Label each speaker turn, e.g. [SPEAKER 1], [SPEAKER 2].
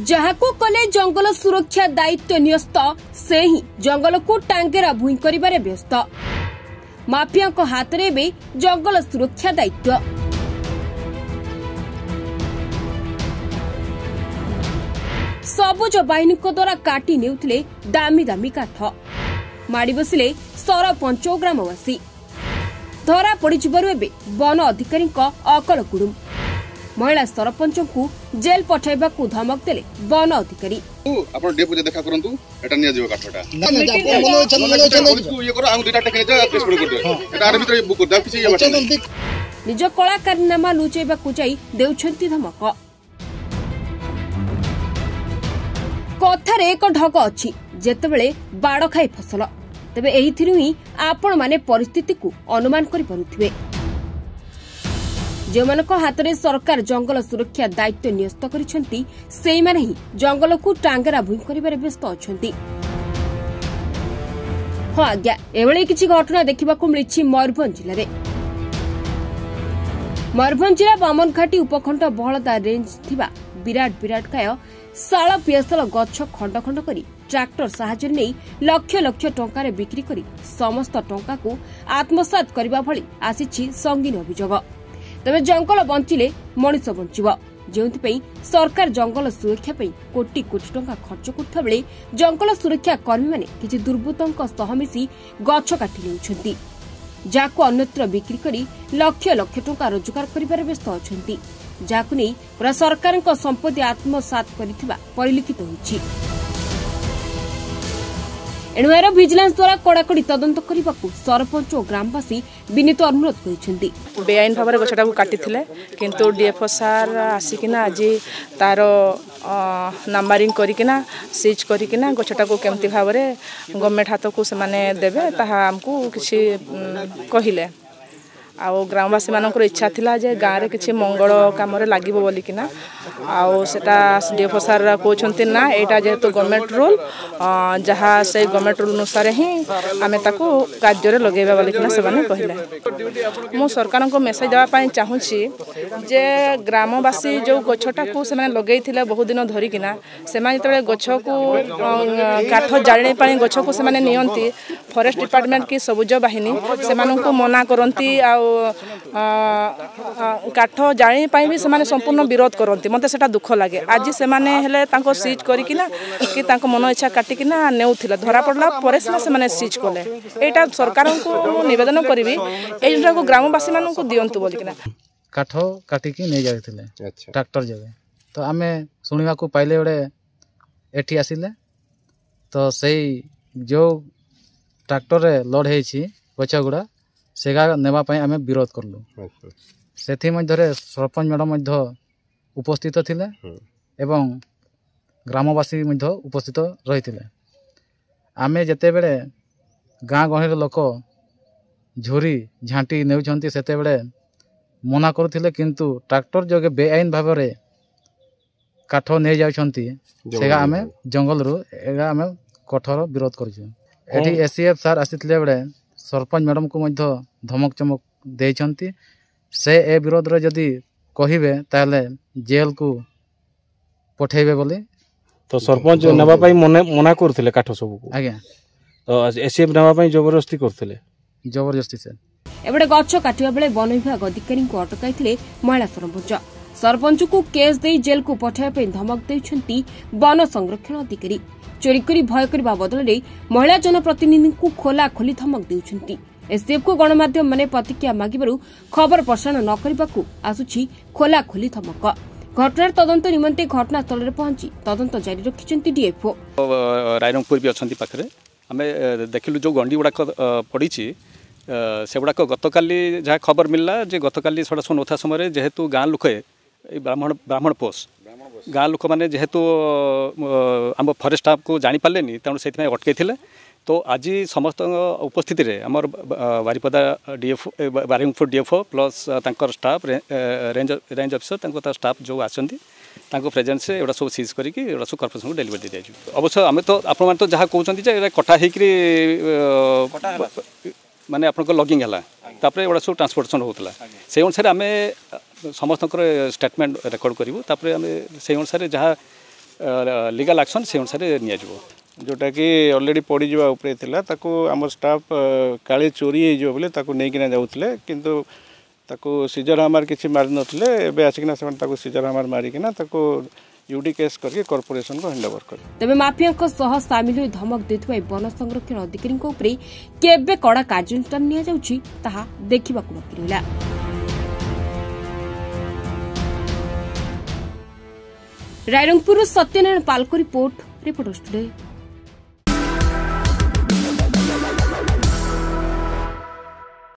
[SPEAKER 1] जहाको कले जंगल सुरक्षा दायित्व न्यस्त से ही जंगल को टांगेरा भूई करिबारे व्यस्त माफिया को हाथ रे बे जंगल सुरक्षा दायित्व सबुज बाहिनी द्वारा काटी नेउथिले दामी दामी काठ माड़ी बसिले सरपंच और ग्रामवासी धरा पड़िजिबारु एबे वन अधिकारी अकल कुडुम महिला सरपंच को जेल पठाइबा को धमक देले वन अधिकारी
[SPEAKER 2] आपण डेपो देखा करंतु एटा निया जीव काठटा ये करो आउ दुटा टेकने जा केस पड़ कर एटा आर भीतर बुक कर किसी ये
[SPEAKER 1] निज कलाकारनामा लुचेबा को जाई देउछंती धमक कथारे एक ढग अछि जेतेबेले बाड़ खाई फसल तबे एहिथिरु ही आपण माने परिस्थिति को अनुमान करि परुथिबे जेमानक हाथ में सरकार जंगल सुरक्षा दायित्व न्यस्त करिसेंती सेई माने ही जंगल को टांगेरा भूई करिबारे व्यस्त अछंती। हाँ आज्ञा एभली किछि घटना देखिबा को मिलिछि मयूरभंज जिले में मयूरभंज जिला बामनघाटी उपखंड बहलदा रेंज थिबा विराट विराट काय शाल पियासल गछ खंड खंड करी ट्रैक्टर साहाय्य नहीं लक्ष लक्ष टंकार बिक्री करी समस्त टंका को आत्मसात करबा भली आसीछि संगीन अभियोग तबे जंगल बंचिले मनुष्य बंचिब जोंथिपई सरकार जंगल सुरक्षा पई कोटी कोटी टंका खर्च करथा बेले जंगल सुरक्षा कर्मी माने किछि दुर्बृत्तंक सह मिसी गछ काटी नेउछंती जाको अन्यत्र बिक्री करी लक्ष लक्ष टंका रोजगार करिबार व्यस्त अछंती जाको नै पूरा सरकारक संपत्ति आत्मसात करिथिबा परिलिखित होइछि एणुएर विजिलेंस द्वारा कड़ाकड़ी तदंत करने को सरपंच और ग्रामवासी विनीत अनुरोध करिसेंती
[SPEAKER 3] बेआईन भाव गछटा को काटिथिले किंतु डीएफओ सार आसिकिना आज तार नंबरिंग करिकिना सीज करिकिना गछटा को केमती भाव रे गवर्नमेंट हाथ को से माने देबे ताहा हमकु किछि कहिले आउ ग्रामवासी मानकर इच्छा थिला जे गाँव रे किछि मंगल काम रे लागिबो बोलिकिना आउ सेटा डीएफओ सार कहउछंती ना एटा जेहेतु गवर्नमेंट रूल जहाँ से गवर्नमेंट रूल अनुसार ही आमे ताको कार्य रे लगेबा बोलिकिना से माने कहिले मु सरकार को मेसेज देबा पई चाहूची जे ग्रामवासी जो गछटा को से माने लगेइथिले बहुत दिन धरिकिना से माने तबे गछ को काठ जाळने पई गछ को से माने नियंती फॉरेस्ट डिपार्टमेंट की सबुज बाहिनी से मानन को मना करंती आ काठ जाणी पाई भी से संपूर्ण विरोध करती मत से दुख लगे आज से सीज करना कि मन इच्छा काटिकिना नेउथिले धरा पड़ला पर से सीज कले एटा सरकार को निवेदन करी को ग्रामवासी मान को दिंतु बोलिकिना
[SPEAKER 4] काठ काटिकी नहीं जाते ट्रैक्टर जगह तो आम शुणा को पाइले गोटे एठी आसिले तो सही जो ट्रैक्टर लोड होती गछ गुड़ा सेगा नेवाई आम विरोध कलु से सरपंच मैडम उपस्थित थिले एवं ग्रामवासी उपस्थित रही आम जिते बड़े गाँ गहली लोक झुरी झांटी नेउछंती सेते बड़े मना करुथिले किंतु ट्रैक्टर जोगे बेआईन भाव रे काठ नहीं जाउछंती सेगा आम जंगल रु एगा आम कठोर विरोध करछु एठी एसीएफ सार आसीथिले बड़े सरपंच मैडम को धमक चमक देइछंती से ए विरोध रे जदी कहिबे ताले जेल को पठेबे बोली
[SPEAKER 5] तो सरपंच नबा पई मना करथिले काठ सब को
[SPEAKER 4] आज्ञा
[SPEAKER 5] तो एसीएफ नबा पई जबरदस्ती करथिले
[SPEAKER 4] जबरदस्ती से
[SPEAKER 1] एबडे गछ काटिबा बेले वन विभाग अधिकारी को अटकाइथिले महिला सरपंच को केस दे जेल को पठाइबा पई धमक देइछंती वन संरक्षण अधिकारी चोरी करी भय करबा बदले महिला जनप्रतिनिधि को खोला खोली धमक देउछंती एसडीएफ को गणमाध्यम माने प्रतिक्रिया मागिबारु खबर प्रसारण न करबाकू आसुछि खोला खोली धमक घटनार तदंत निमंते घटनास्थल रे पहुंची तदंत जारी रखिछंती डीएफओ
[SPEAKER 6] रायरंगपुर भी अछंती पाखरे आमे देखिलु जो गंडी गुडा पड़ीछि से गुडा गतकाली जहाँ खबर मिलला जे गतकाली सड़ा सोनोथा समय जेहेतु गाँ लोके ब्राह्मण पोष गाँ लोक मैंने जेहेतु आम फरेस्ट स्टाफ को जापारे तेणु से अटकई तो आज समस्त उपस्थित आमर बारिपदा डीएफओ बारिंगपुर डीएफओ प्लस तांकर स्टाफ रेंज ऑफिसर स्टाफ जो आसती प्रेजेंस एटा सब सीज करके सब कॉर्पोरेशन को डेलीवर दी जाए अवश्य आम तो आप जहाँ कहते कटा हो माने आपन लगिंग है तापर एगुड़ा सब ट्रांसपोर्टेशन होता से अनुसार आम समस्त स्टेटमेंट रेकर्ड करूँ तापर आम से अनुसार जहाँ लीगल एक्शन से अनुसार नि
[SPEAKER 7] जोटा कि ऑलरेडी पड़ी जावा उपरे थिला ताको आम स्टाफ काले चोरी हो बोले ताको नहीं किना जाउतले किंतु ताको सीजर हमार किछि मार नथले एबे आसिकना सेमन ताको सीजर हमार मारी किना ताको यूडी केस करके कॉर्पोरेशन को हैंड ओवर कर
[SPEAKER 1] तबे माफिया को सह शामिल होई धमक देथुवा वन संरक्षण अधिकारी को उपरे केबे कड़ा कार्यानुष्ठान निया जाउछि ताहा देखिबाकू बाकी रहला। रायरंगपुर सत्यनारायण पालको रिपोर्ट रिपोर्टर्स टुडे।